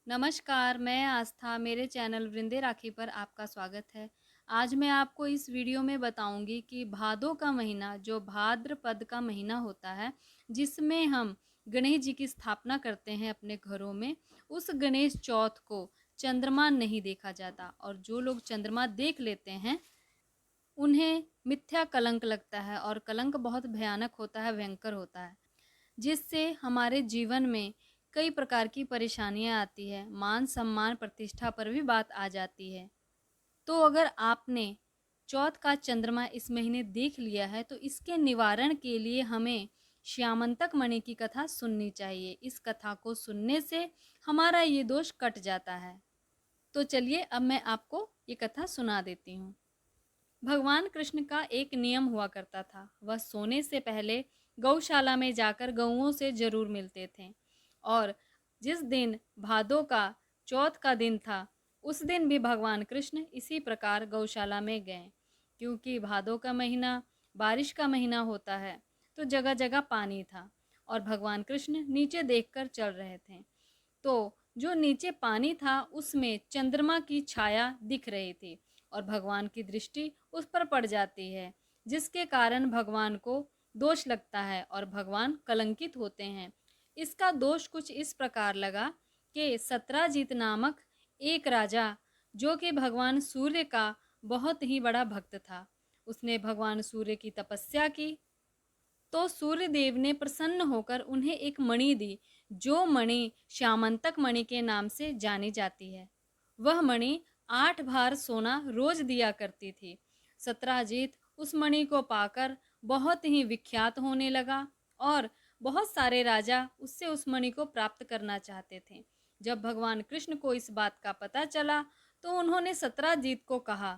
नमस्कार, मैं आस्था मेरे चैनल वृंदे राखी पर आपका स्वागत है। आज मैं आपको इस वीडियो में बताऊंगी कि भादों का महीना जो भाद्रपद का महीना होता है, जिसमें हम गणेश जी की स्थापना करते हैं अपने घरों में, उस गणेश चौथ को चंद्रमा नहीं देखा जाता और जो लोग चंद्रमा देख लेते हैं, उन्हें मिथ्या कलंक लगता है और कलंक बहुत भयानक होता है, भयंकर होता है। जिससे हमारे जीवन में कई प्रकार की परेशानियां आती है, मान सम्मान प्रतिष्ठा पर भी बात आ जाती है। तो अगर आपने चौथ का चंद्रमा इस महीने देख लिया है तो इसके निवारण के लिए हमें श्यामंतक मणि की कथा सुननी चाहिए। इस कथा को सुनने से हमारा ये दोष कट जाता है। तो चलिए अब मैं आपको ये कथा सुना देती हूँ। भगवान कृष्ण का एक नियम हुआ करता था। वह सोने से पहले गौशाला में जाकर गौओं से जरूर मिलते थे और जिस दिन भादों का चौथ का दिन था, उस दिन भी भगवान कृष्ण इसी प्रकार गौशाला में गए। क्योंकि भादों का महीना बारिश का महीना होता है, तो जगह जगह पानी था और भगवान कृष्ण नीचे देखकर चल रहे थे। तो जो नीचे पानी था उसमें चंद्रमा की छाया दिख रही थी और भगवान की दृष्टि उस पर पड़ जाती है, जिसके कारण भगवान को दोष लगता है और भगवान कलंकित होते हैं। इसका दोष कुछ इस प्रकार लगा कि सत्राजीत नामक एक राजा, जो कि भगवान सूर्य का बहुत ही बड़ा भक्त था, उसने भगवान सूर्य की तपस्या की। तो सूर्यदेव ने प्रसन्न होकर उन्हें एक मणि दी, जो मणि श्यामंतक मणि के नाम से जानी जाती है। वह मणि 8 भार सोना रोज दिया करती थी। सत्राजीत उस मणि को पाकर बहुत ही विख्यात होने लगा और बहुत सारे राजा उससे उस मणि को प्राप्त करना चाहते थे। जब भगवान कृष्ण को इस बात का पता चला तो उन्होंने सत्राजीत को कहा,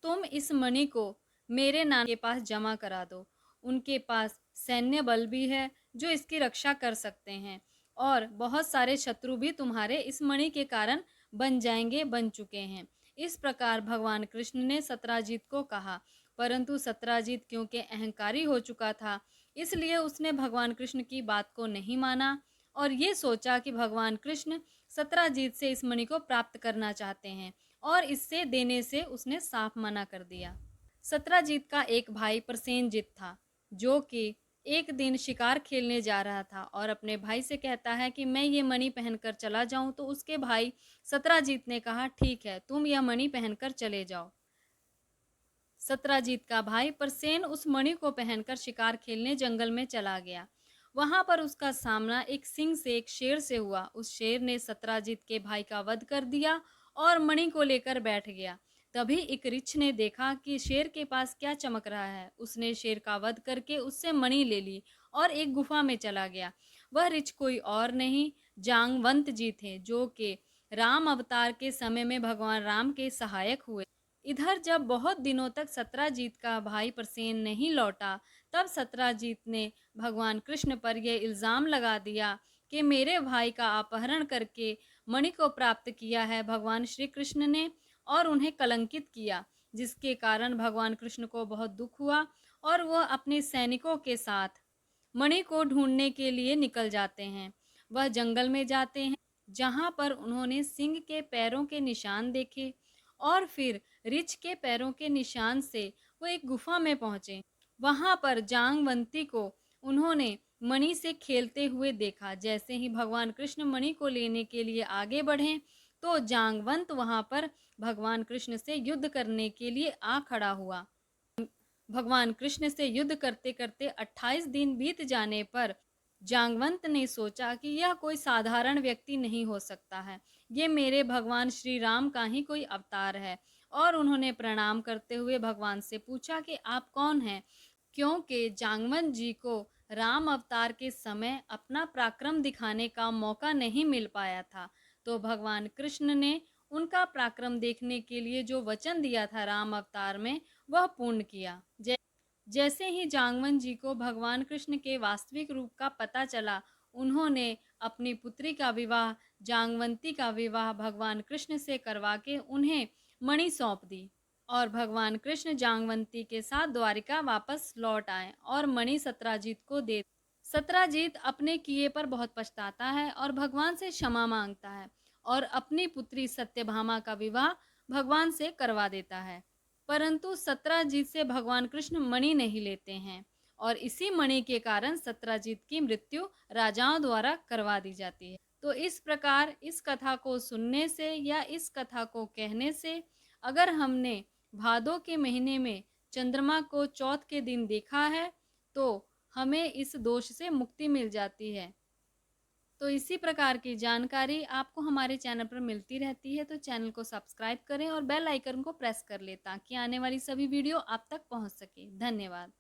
तुम इस मणि को मेरे नाना के पास जमा करा दो। उनके पास सैन्य बल भी है जो इसकी रक्षा कर सकते हैं और बहुत सारे शत्रु भी तुम्हारे इस मणि के कारण बन जाएंगे, बन चुके हैं। इस प्रकार भगवान कृष्ण ने सत्राजीत को कहा, परंतु सत्राजीत क्योंकि अहंकारी हो चुका था, इसलिए उसने भगवान कृष्ण की बात को नहीं माना और ये सोचा कि भगवान कृष्ण सत्राजीत से इस मणि को प्राप्त करना चाहते हैं और इससे देने से उसने साफ मना कर दिया। सत्राजीत का एक भाई प्रसेनजीत था, जो कि एक दिन शिकार खेलने जा रहा था और अपने भाई से कहता है कि मैं ये मणि पहनकर चला जाऊं। तो उसके भाई सत्राजीत ने कहा, ठीक है, तुम यह मणि पहनकर चले जाओ। सत्राजीत का भाई प्रसेन उस मणि को पहनकर शिकार खेलने जंगल में चला गया। वहां पर उसका सामना एक सिंह से, एक शेर से हुआ। उस शेर ने सत्राजीत के भाई का वध कर दिया और मणि को लेकर बैठ गया। तभी एक रीछ ने देखा कि शेर के पास क्या चमक रहा है। उसने शेर का वध करके उससे मणि ले ली और एक गुफा में चला गया। वह रीछ कोई और नहीं, जांगवंत जी थे, जो कि राम अवतार के समय में भगवान राम के सहायक हुए। इधर जब बहुत दिनों तक सत्राजीत का भाई प्रसेन नहीं लौटा, तब सत्राजीत ने भगवान कृष्ण पर यह इल्ज़ाम लगा दिया कि मेरे भाई का अपहरण करके मणि को प्राप्त किया है भगवान श्री कृष्ण ने और उन्हें कलंकित किया, जिसके कारण भगवान कृष्ण को बहुत दुख हुआ और वह अपने सैनिकों के साथ मणि को ढूंढने के लिए निकल जाते हैं। वह जंगल में जाते हैं, जहां पर उन्होंने सिंह के पैरों के निशान देखे और फिर रीछ के पैरों के निशान से वो एक गुफा में पहुंचे। वहां पर जांगवंती को उन्होंने मणि से खेलते हुए देखा। जैसे ही भगवान कृष्ण मणि को लेने के लिए आगे बढ़े, तो जांगवंत वहां पर भगवान कृष्ण से युद्ध करने के लिए आ खड़ा हुआ। भगवान कृष्ण से युद्ध करते करते 28 दिन बीत जाने पर जांगवंत ने सोचा कि यह कोई साधारण व्यक्ति नहीं हो सकता है, ये मेरे भगवान श्री राम का ही कोई अवतार है। और उन्होंने प्रणाम करते हुए भगवान से पूछा कि आप कौन हैं, क्योंकि जांगवंत जी को राम अवतार के समय अपना पराक्रम दिखाने का मौका नहीं मिल पाया था। तो भगवान कृष्ण ने उनका पराक्रम देखने के लिए जो वचन दिया था राम अवतार में, वह पूर्ण किया। जैसे ही जांगवन जी को भगवान कृष्ण के वास्तविक रूप का पता चला, उन्होंने अपनी पुत्री का विवाह, जांगवंती का विवाह भगवान कृष्ण से करवा के उन्हें मणि सौंप दी और भगवान कृष्ण जांगवंती के साथ द्वारिका वापस लौट आए और मणि सत्राजीत को दे। सत्राजीत अपने किए पर बहुत पछताता है और भगवान से क्षमा मांगता है और अपनी पुत्री सत्यभामा का विवाह भगवान से करवा देता है। परंतु सत्राजीत से भगवान कृष्ण मणि नहीं लेते हैं और इसी मणि के कारण सत्राजीत की मृत्यु राजाओं द्वारा करवा दी जाती है। तो इस प्रकार इस कथा को सुनने से या इस कथा को कहने से, अगर हमने भादों के महीने में चंद्रमा को चौथ के दिन देखा है तो हमें इस दोष से मुक्ति मिल जाती है। तो इसी प्रकार की जानकारी आपको हमारे चैनल पर मिलती रहती है, तो चैनल को सब्सक्राइब करें और बेल आइकन को प्रेस कर लें ताकि आने वाली सभी वीडियो आप तक पहुंच सके। धन्यवाद।